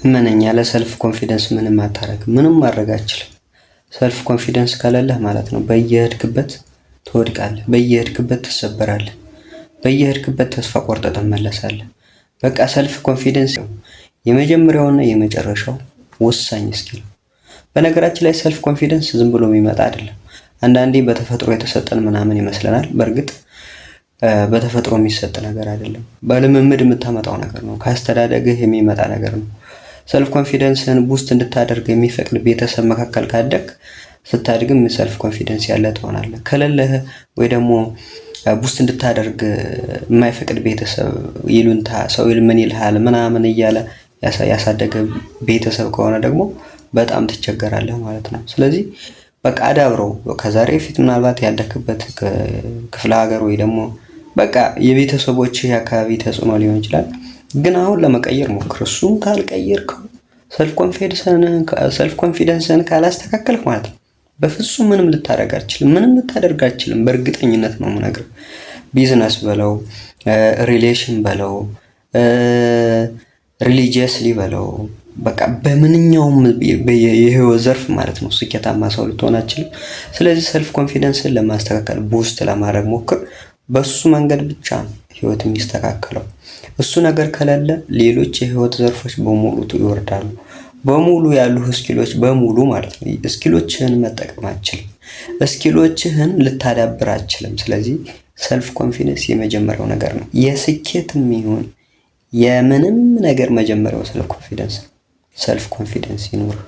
እመነኝ፣ ያለ ሰልፍ ኮንፊደንስ ምንም አታረግ፣ ምንም ማድረግ አትችልም። ሰልፍ ኮንፊደንስ ከሌለህ ማለት ነው በየሄድክበት ትወድቃለህ፣ በየሄድክበት ትሰበራለህ፣ በየሄድክበት ተስፋ ቆርጠህ ትመለሳለህ። በቃ ሰልፍ ኮንፊደንስ የመጀመሪያውና የመጨረሻው ወሳኝ ስኪል። በነገራችን ላይ ሰልፍ ኮንፊደንስ ዝም ብሎ የሚመጣ አይደለም። አንዳንዴ በተፈጥሮ የተሰጠን ምናምን ይመስለናል። በእርግጥ በተፈጥሮ የሚሰጥ ነገር አይደለም። በልምምድ የምታመጣው ነገር ነው። ከአስተዳደግህ የሚመጣ ነገር ነው። ሰልፍ ኮንፊደንስን ቡስት እንድታደርግ የሚፈቅድ ቤተሰብ መካከል ካደግ ስታድግም ሰልፍ ኮንፊደንስ ያለ ትሆናለህ። ከሌለህ ወይ ደግሞ ቡስት እንድታደርግ የማይፈቅድ ቤተሰብ ይሉንታ ሰው ምን ይልሃል ምናምን እያለ ያሳደገ ቤተሰብ ከሆነ ደግሞ በጣም ትቸገራለህ ማለት ነው። ስለዚህ በቃ አዳብረው። ከዛሬ ፊት ምናልባት ያደክበት ክፍለ ሀገር ወይ ደግሞ በቃ የቤተሰቦች የአካባቢ ተጽዕኖ ሊሆን ይችላል። ግን አሁን ለመቀየር ሞክር። እሱን ካልቀየርከው ሰልፍ ኮንፊደንስን ካላስተካከልክ ማለት ነው በፍጹም ምንም ልታደርግ አትችልም። ምንም ልታደርግ አትችልም። በእርግጠኝነት ነው የምነግርህ። ቢዝነስ በለው፣ ሪሌሽን በለው፣ ሪሊጂየስሊ በለው፣ በቃ በምንኛውም የህይወት ዘርፍ ማለት ነው ስኬታማ ሰው ልትሆን አትችልም። ስለዚህ ሰልፍ ኮንፊደንስን ለማስተካከል ቡስት ለማድረግ ሞክር። በሱ መንገድ ብቻ ነው ህይወት የሚስተካከለው። እሱ ነገር ከሌለ ሌሎች የህይወት ዘርፎች በሙሉ ይወርዳሉ። በሙሉ ያሉ ስኪሎች በሙሉ ማለት ነው ስኪሎችህን መጠቀም አትችልም። ስኪሎችህን ልታዳብር አትችልም። ስለዚህ ሰልፍ ኮንፊደንስ የመጀመሪያው ነገር ነው። የስኬትም ይሁን የምንም ነገር መጀመሪያው ሰልፍ ኮንፊደንስ ይኑር።